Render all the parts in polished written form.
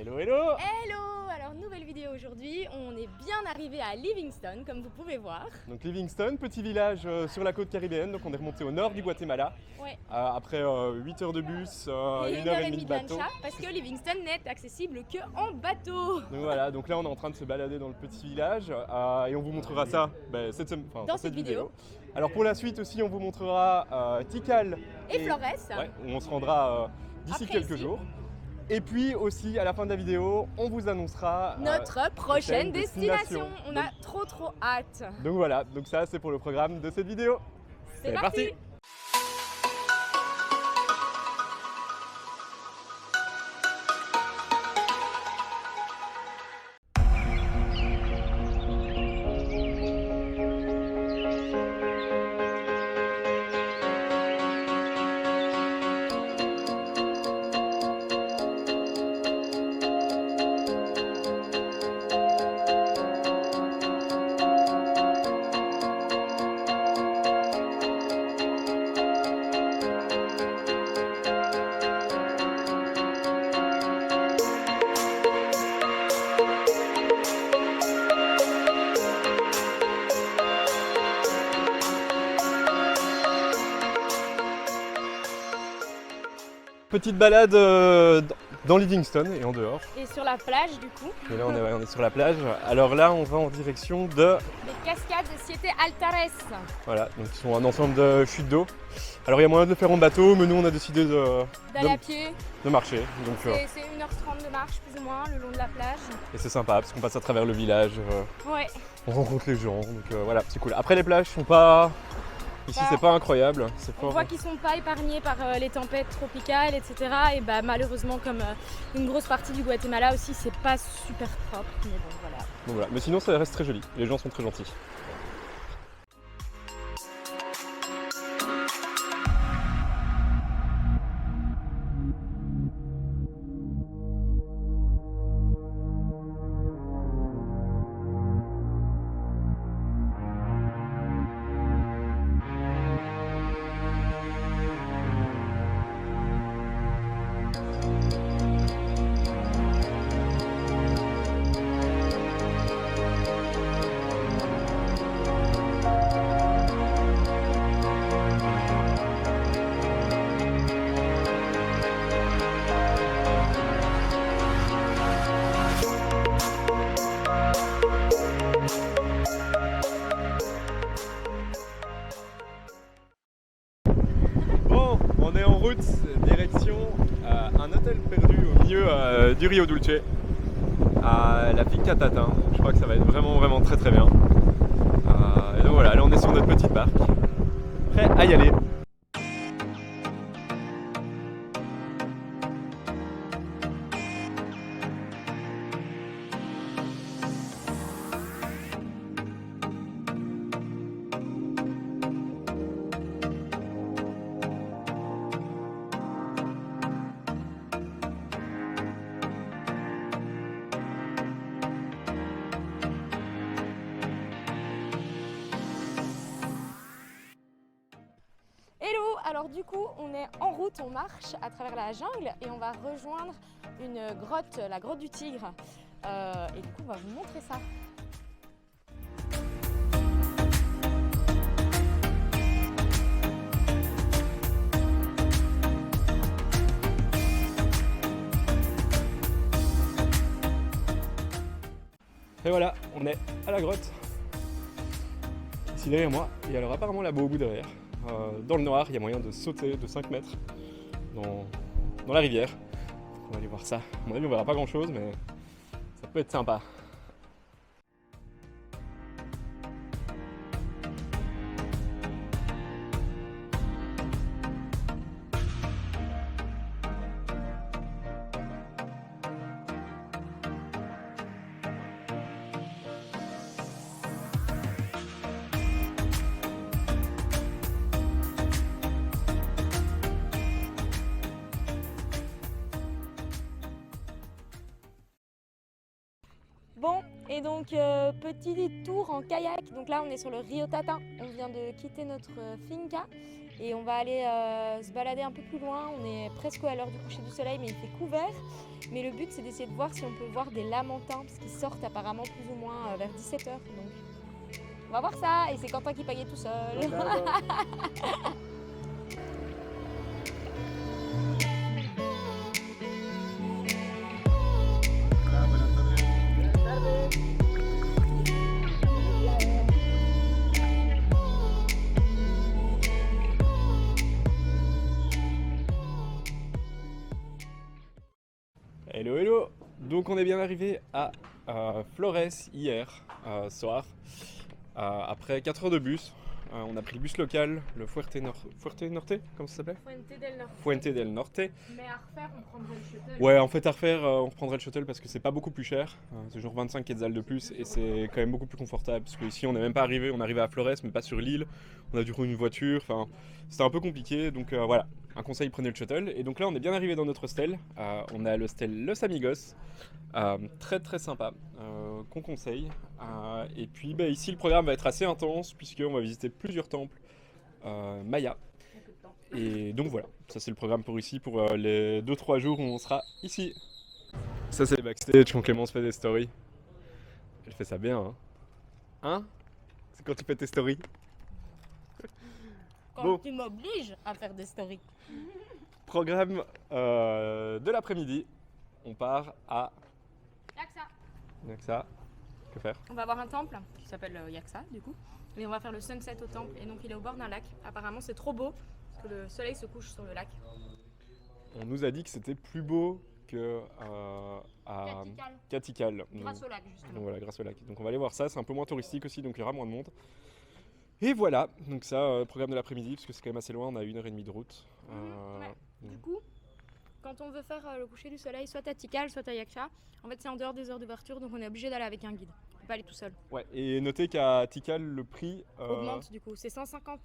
Hello, hello! Hello! Alors nouvelle vidéo aujourd'hui, on est bien arrivé à Livingstone comme vous pouvez voir. Donc Livingstone, petit village sur la côte caribéenne, donc on est remonté au nord du Guatemala. Ouais. Après 8 heures de bus, Et 1h30 de de bateau. lancha parce que Livingstone n'est accessible que en bateau. Donc voilà, donc là on est en train de se balader dans le petit village et on vous montrera ça dans cette vidéo. Alors pour la suite aussi on vous montrera Tikal Et Flores. Ouais, où on se rendra d'ici Après quelques ici. jours. Et puis aussi à la fin de la vidéo, on vous annoncera notre prochaine destination. On a donc, trop hâte. donc voilà, donc ça c'est pour le programme de cette vidéo. C'est parti. Petite balade dans Livingstone et en dehors. Et sur la plage du coup. Et là on est sur la plage. Alors là on va en direction de... Les cascades de Siete Altares. Voilà, donc qui sont un ensemble de chutes d'eau. Alors il y a moyen de le faire en bateau, mais nous on a décidé D'aller à pied. de marcher. Donc, C'est 1h30 de marche plus ou moins le long de la plage. et c'est sympa parce qu'on passe à travers le village, Ouais. on rencontre les gens, donc voilà, c'est cool. Après les plages sont pas... Ici c'est pas incroyable, c'est On fort. voit qu'ils ne sont pas épargnés par les tempêtes tropicales, etc. Et bah, malheureusement, comme une grosse partie du Guatemala aussi, c'est pas super propre. Mais bon, voilà. Donc voilà. Mais sinon ça reste très joli, les gens sont très gentils. Bon, on est en route, direction un hôtel perdu au milieu du Rio Dulce, à la Finca Tatin. Je crois que ça va être vraiment très bien. Et donc voilà, là on est sur notre petite barque, prêt à y aller. Hello! Alors du coup, on est en route, on marche à travers la jungle et on va rejoindre une grotte, la grotte du Tigre. Et du coup, on va vous montrer ça. Et voilà, on est à la grotte, ici derrière moi, et alors apparemment là-bas au bout derrière, dans le noir, il y a moyen de sauter de 5 mètres dans la rivière. On va aller voir ça. À mon avis on verra pas grand chose, mais ça peut être sympa. Bon, et donc petit tour en kayak. Donc là, on est sur le Rio Tata. On vient de quitter notre finca et on va aller se balader un peu plus loin. On est presque à l'heure du coucher du soleil, mais il fait couvert. Mais le but, c'est d'essayer de voir si on peut voir des lamantins, parce qu'ils sortent apparemment plus ou moins vers 17h. Donc on va voir ça. Et c'est Quentin qui payait tout seul. Hello hello. Donc on est bien arrivé à Flores hier soir. Après 4 heures de bus, on a pris le bus local, le Fuerte Norte, comment ça s'appelait? Fuente del Norte. Mais à refaire, on prendrait le shuttle. Ouais, en fait à refaire, on reprendrait le shuttle parce que c'est pas beaucoup plus cher. C'est genre 25 quetzals de plus et c'est quand même beaucoup plus confortable. Parce qu'ici on n'est même pas arrivé, on est arrivé à Flores mais pas sur l'île. On a dû prendre une voiture, enfin c'était un peu compliqué. Donc voilà, un conseil, prenez le shuttle. Et donc là on est bien arrivé dans notre hostel. On a l'hostel Los Amigos. Très très sympa, qu'on conseille. Et puis ici le programme va être assez intense puisqu'on va visiter plusieurs temples Maya. Et donc voilà, ça c'est le programme pour ici, pour les 2-3 jours où on sera ici. Ça c'est le backstage quand Clémence fait des stories. Elle fait ça bien, hein? Hein? C'est quand tu fais tes stories? Quand Bon. tu m'obliges à faire des stories. Programme de l'après-midi, on part à Yaksa. Yaksa. Que faire? On va voir un temple qui s'appelle Yaksa du coup. Et on va faire le sunset au temple. Et donc il est au bord d'un lac. Apparemment c'est trop beau parce que le soleil se couche sur le lac. On nous a dit que c'était plus beau que à Catikal. Grâce au lac justement. Donc voilà, grâce au lac. Donc on va aller voir ça, c'est un peu moins touristique aussi, donc il y aura moins de monde. Et voilà, donc ça, programme de l'après-midi, parce que c'est quand même assez loin, on a 1h30 de route. Ouais. Du coup, quand on veut faire le coucher du soleil, soit à Tikal, soit à Yaksha, en fait c'est en dehors des heures d'ouverture, donc on est obligé d'aller avec un guide. On peut pas aller tout seul. Ouais, et notez qu'à Tikal, le prix Augmente du coup. C'est 150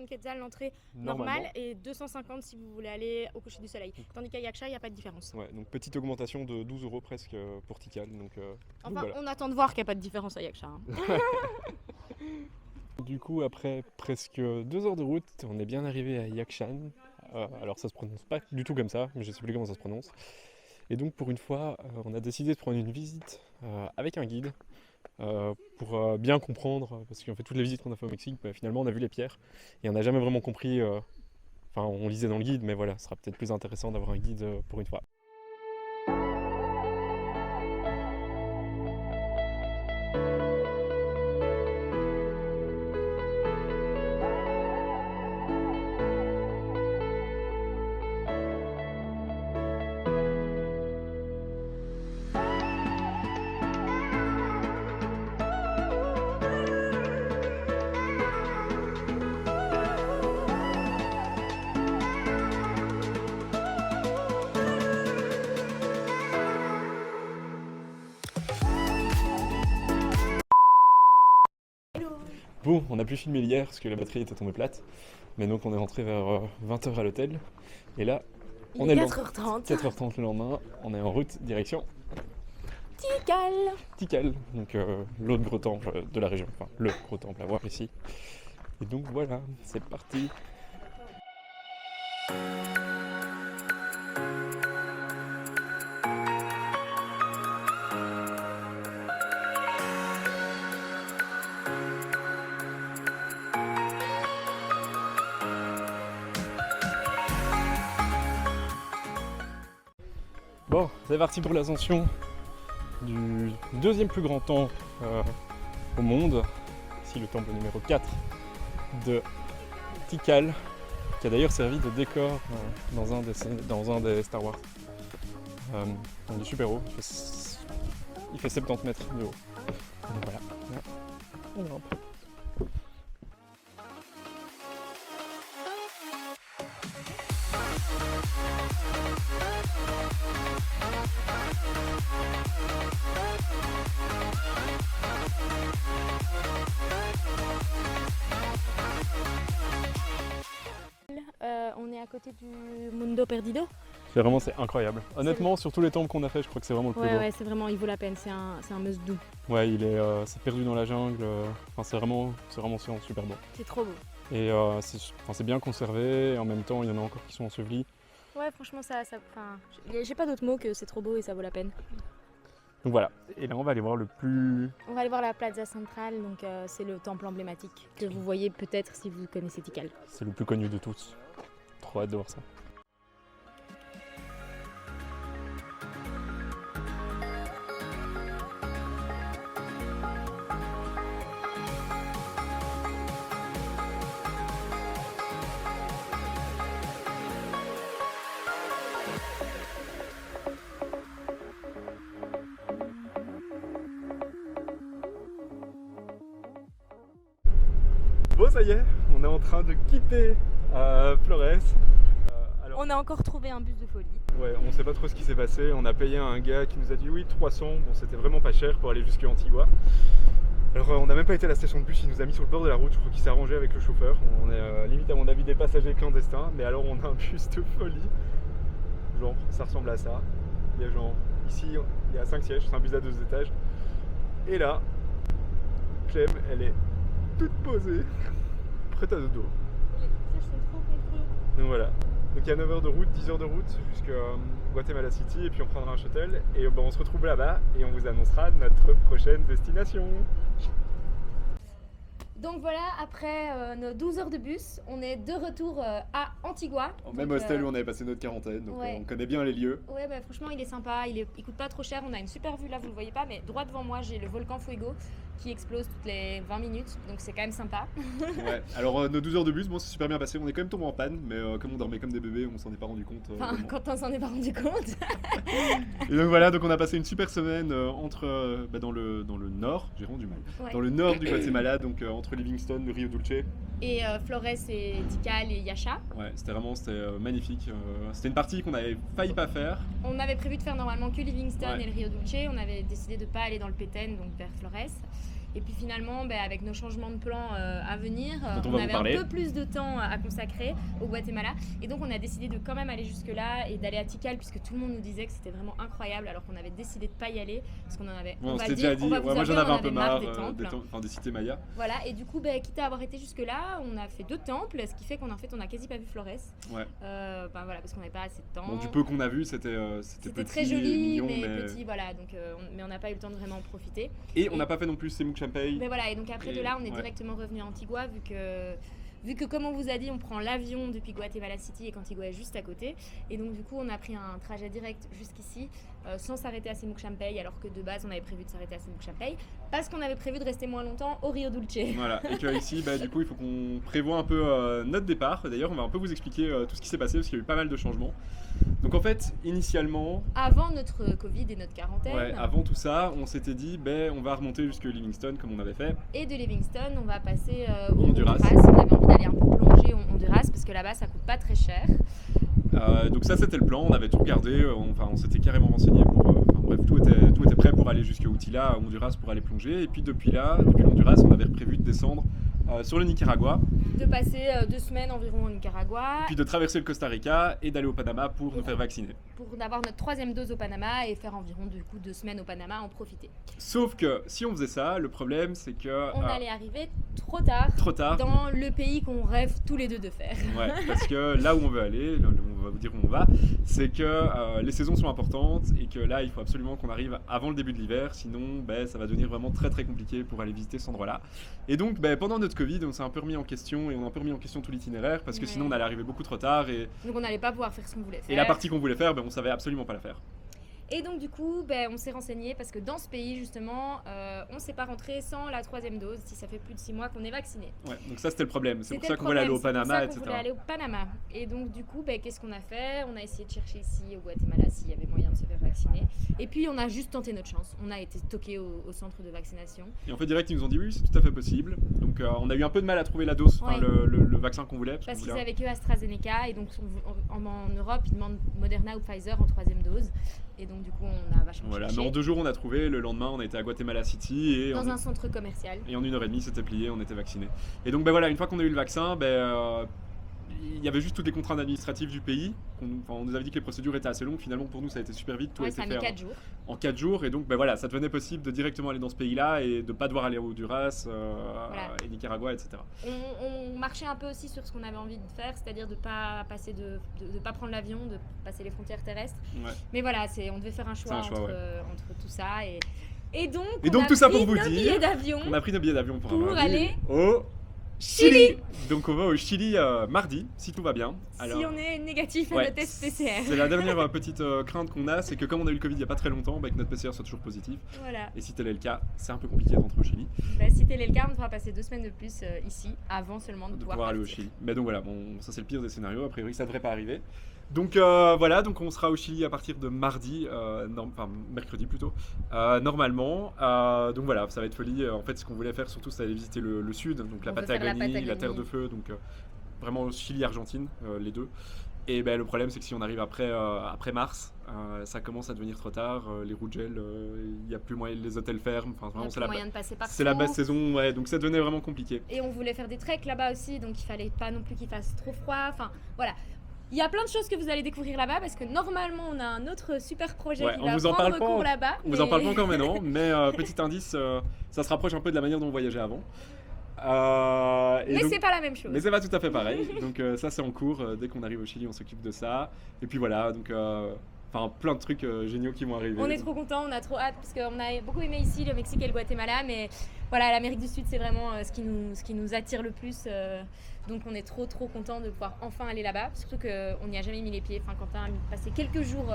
quetzals l'entrée normalement. normale et 250 si vous voulez aller au coucher du soleil. Tandis qu'à Yaksha, il n'y a pas de différence. Ouais, donc petite augmentation de 12 € presque pour Tikal. Donc Enfin, voilà. on attend de voir qu'il n'y a pas de différence à Yaksha. Hein. Du coup, après presque 2 heures de route, on est bien arrivé à Yakshan. Alors ça se prononce pas du tout comme ça, mais je sais plus comment ça se prononce. Et donc pour une fois, on a décidé de prendre une visite avec un guide pour bien comprendre, parce qu'en fait toutes les visites qu'on a fait au Mexique, finalement on a vu les pierres et on n'a jamais vraiment compris. Enfin, on lisait dans le guide, mais voilà, ce sera peut-être plus intéressant d'avoir un guide pour une fois. Bon, on a pu filmer hier parce que la batterie était tombée plate. Mais donc on est rentré vers 20h à l'hôtel. Et là, on est 4h30. 4h30 le lendemain, on est en route direction Tikal. Tikal, donc l'autre gros temple de la région, enfin le gros temple à voir ici. Et donc voilà, c'est parti. Bon, c'est parti pour l'ascension du deuxième plus grand temple au monde. Ici le temple numéro 4 de Tikal, qui a d'ailleurs servi de décor dans un des Star Wars. Il est super haut, il fait 70 mètres de haut. Donc voilà, on grimpe. On est à côté du Mundo Perdido. C'est incroyable. Honnêtement, sur tous les temples qu'on a fait, je crois que c'est vraiment le plus beau. Ouais, c'est vraiment, il vaut la peine, c'est un must-do. Ouais, c'est perdu dans la jungle, enfin, c'est vraiment super beau. C'est trop beau. Et c'est bien conservé, et en même temps, il y en a encore qui sont ensevelis. Ouais, franchement, j'ai pas d'autre mot que c'est trop beau et ça vaut la peine. Donc voilà, et là on va aller voir le plus... On va aller voir la Plaza Centrale, donc c'est le temple emblématique que vous voyez peut-être si vous connaissez Tikal. C'est le plus connu de tous. Trop hâte de voir ça. Bon, ça y est, on est en train de quitter Flores. On a encore trouvé un bus de folie. Ouais, on sait pas trop ce qui s'est passé. On a payé un gars qui nous a dit oui, 300. Bon, c'était vraiment pas cher pour aller jusqu'à Antigua. Alors, on n'a même pas été à la station de bus, il nous a mis sur le bord de la route. Je crois qu'il s'est arrangé avec le chauffeur. On est limite, à mon avis, des passagers clandestins. Mais alors, on a un bus de folie. Genre, ça ressemble à ça. Il y a genre, ici, il y a 5 sièges. C'est un bus à 2 étages. Et là, Clem, elle est toute posée, prête à dodo. Les sièges sont trop confortables. Donc voilà. Donc il y a 9 heures de route, 10 heures de route jusqu'à Guatemala City et puis on prendra un shuttle et on se retrouve là-bas et on vous annoncera notre prochaine destination. Donc voilà, après nos 12 heures de bus, on est de retour à Antigua. Au même hostel où on avait passé notre quarantaine, donc ouais. on connaît bien les lieux. Ouais, bah, franchement, il est sympa, il coûte pas trop cher. On a une super vue là, vous le voyez pas, mais droit devant moi, j'ai le volcan Fuego qui explose toutes les 20 minutes, donc c'est quand même sympa. Ouais, alors nos 12 heures de bus, bon, c'est super bien passé. On est quand même tombé en panne, mais comme on dormait comme des bébés, on s'en est pas rendu compte. Enfin, quand on s'en est pas rendu compte. Et donc voilà, donc on a passé une super semaine dans le nord, j'ai vraiment du mal, Ouais. dans le nord du Guatemala, donc entre Livingstone, le Rio Dulce. Et Flores et Tikal et Yacha. Ouais, c'était magnifique. C'était une partie qu'on avait failli pas faire. On avait prévu de faire normalement que Livingstone Ouais. et le Rio Dulce. On avait décidé de pas aller dans le Petén, donc vers Flores. Et puis finalement, avec nos changements de plan à venir, Dont on on va vous avait parler. un peu plus de temps à consacrer au Guatemala. Et donc on a décidé de quand même aller jusque-là et d'aller à Tikal puisque tout le monde nous disait que c'était vraiment incroyable alors qu'on avait décidé de pas y aller parce qu'on en avait, Ouais, on va s'était dire, déjà dit, on va vous moi j'en avouer, avais on un peu marre des temples. des cités mayas. Voilà, et du coup, quitte à avoir été jusque-là, on a fait 2 temples, ce qui fait qu'on on a quasi pas vu Flores. Ouais. Voilà, parce qu'on n'avait pas assez de temps. Bon, du peu qu'on a vu, c'était C'était petit très et joli, mignon, mais petit, voilà. Donc, mais on n'a pas eu le temps de vraiment en profiter. Et on n'a pas fait non plus Semouk Champey. Mais voilà, et donc après de là, on est directement revenu à Antigua vu que comme on vous a dit, on prend l'avion depuis Guatemala City et qu'Antigua est juste à côté. Et donc du coup, on a pris un trajet direct jusqu'ici sans s'arrêter à Semouk Champey alors que de base, on avait prévu de s'arrêter à Semouk Champey parce qu'on avait prévu de rester moins longtemps au Rio Dulce. Voilà, et que ici, du coup, il faut qu'on prévoie un peu notre départ. D'ailleurs, on va un peu vous expliquer tout ce qui s'est passé parce qu'il y a eu pas mal de changements. Donc en fait, initialement... Avant notre Covid et notre quarantaine. Ouais, avant tout ça, on s'était dit, on va remonter jusque Livingstone comme on avait fait. Et de Livingstone, on va passer au Honduras. On avait envie d'aller un peu plonger au Honduras parce que là-bas, ça coûte pas très cher. Donc ça, c'était le plan. On avait tout regardé. On s'était carrément renseigné pour... bref, tout était prêt pour aller jusqu'à Utila, à Honduras, pour aller plonger. Et puis depuis l'Honduras, on avait prévu de descendre sur le Nicaragua. De passer 2 semaines environ au Nicaragua. Puis de traverser le Costa Rica et d'aller au Panama pour nous faire vacciner. Pour avoir notre 3e dose au Panama et faire environ 2 semaines au Panama, en profiter. Sauf que si on faisait ça, le problème c'est que... On allait arriver trop tard dans le pays qu'on rêve tous les deux de faire. Ouais, parce que là où on veut aller, on va vous dire où on va, c'est que les saisons sont importantes et que là il faut absolument qu'on arrive avant le début de l'hiver, sinon ça va devenir vraiment très très compliqué pour aller visiter cet endroit-là. Et donc pendant notre Covid, on s'est un peu remis en question et on a un peu remis en question tout l'itinéraire parce que sinon on allait arriver beaucoup trop tard donc on n'allait pas pouvoir faire ce qu'on voulait faire. Et la partie qu'on voulait faire, on savait absolument pas la faire. Et donc du coup, on s'est renseigné parce que dans ce pays justement, on ne s'est pas rentré sans la 3e dose si ça fait plus de 6 mois qu'on est vacciné. Ouais, donc ça c'était le problème. C'est pour ça qu'on voulait voulait aller au Panama, etc. On voulait aller au Panama. Et donc du coup, qu'est-ce qu'on a fait? On a essayé de chercher ici au Guatemala s'il y avait moyen de se faire vacciner. Et puis on a juste tenté notre chance. On a été stocké au centre de vaccination. Et en fait direct ils nous ont dit oui, c'est tout à fait possible. Donc on a eu un peu de mal à trouver la dose, le vaccin qu'on voulait. Parce qu'ils avaient que AstraZeneca et donc en Europe ils demandent Moderna ou Pfizer en 3e dose. Et donc du coup on a vachement cherché. Mais en 2 jours on a trouvé, le lendemain on était à Guatemala City et dans un centre commercial. Et en 1h30 c'était plié, on était vacciné. Et donc une fois qu'on a eu le vaccin, il y avait juste toutes les contraintes administratives du pays. On nous avait dit que les procédures étaient assez longues. Finalement, pour nous, ça a été super vite. Tout a Ouais, ça été a mis fait 4 jours. en 4 jours. Et donc, ben voilà, ça devenait possible de directement aller dans ce pays-là et de ne pas devoir aller au Honduras, Voilà. et Nicaragua, etc. On marchait un peu aussi sur ce qu'on avait envie de faire, c'est-à-dire de pas passer de pas prendre l'avion, de passer les frontières terrestres. Ouais. Mais voilà, on devait faire un choix, entre tout ça et donc donc on a tout ça pris pour vous nos dire, billets d'avion. On a pris nos billets d'avion pour Pour aller au Chili. Donc on va au Chili mardi, si tout va bien. Si on est négatif à Ouais, notre test PCR. C'est la dernière petite crainte qu'on a, c'est que comme on a eu le Covid il n'y a pas très longtemps, bah, que notre PCR soit toujours positif. Voilà. Et si tel est le cas, c'est un peu compliqué de rentrer au Chili. Bah, si tel est le cas, on devra passer 2 semaines de plus ici, avant seulement de pouvoir aller au partir. Chili. Mais donc voilà, bon, ça c'est le pire des scénarios, a priori ça devrait pas arriver. Donc voilà, donc on sera au Chili à partir de mardi, enfin mercredi plutôt, normalement. Donc voilà, ça va être folie. En fait, ce qu'on voulait faire surtout, c'est aller visiter le sud, donc la On veut faire la Patagonie, la Patagonie. Terre de Feu, donc vraiment Chili-Argentine, les deux. Et ben, le problème, c'est que si on arrive après mars, ça commence à devenir trop tard. Les roues de gel, il n'y a plus moyen, les hôtels ferment. Enfin, Il y a vraiment, plus moyen de passer partout. c'est la basse saison, ouais, donc ça devenait vraiment compliqué. Et on voulait faire des treks là-bas aussi, donc il fallait pas non plus qu'il fasse trop froid. Enfin, voilà. Il y a plein de choses que vous allez découvrir là-bas parce que normalement on a un autre super projet Ouais, qui on va vous en prendre parle pas, cours là-bas. On vous en parle pas encore maintenant, mais petit indice, ça se rapproche un peu de la manière dont on voyageait avant. Mais c'est pas la même chose. Mais c'est pas tout à fait pareil. Donc ça c'est en cours. Dès qu'on arrive au Chili, on s'occupe de ça. Et puis voilà, donc plein de trucs géniaux qui vont arriver. On est trop contents, on a trop hâte parce qu'on a beaucoup aimé ici le Mexique et le Guatemala, mais voilà, l'Amérique du Sud c'est vraiment ce qui nous attire le plus. Donc on est trop contents de pouvoir enfin aller là-bas, surtout qu'on n'y a jamais mis les pieds. Enfin, Quentin a passé quelques jours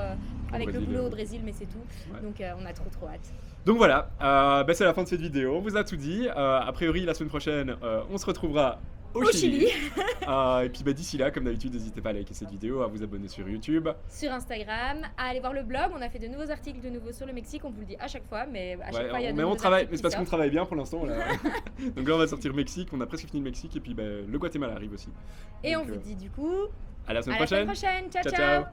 avec le boulot au Brésil, mais c'est tout. Ouais. Donc on a trop hâte. Donc voilà, c'est la fin de cette vidéo, on vous a tout dit. A priori la semaine prochaine, on se retrouvera au Chili. Et puis d'ici là, comme d'habitude, n'hésitez pas à liker cette vidéo, à vous abonner sur YouTube, sur Instagram, à aller voir le blog. On a fait de nouveaux articles de nouveau sur le Mexique, on vous le dit à chaque fois, mais à chaque fois il y a de nouveaux articles. Mais c'est parce qu'on travaille bien pour l'instant. Donc là on va sortir Mexique, on a presque fini le Mexique et puis le Guatemala arrive aussi. Et donc, on vous dit du coup à la semaine prochaine. Ciao.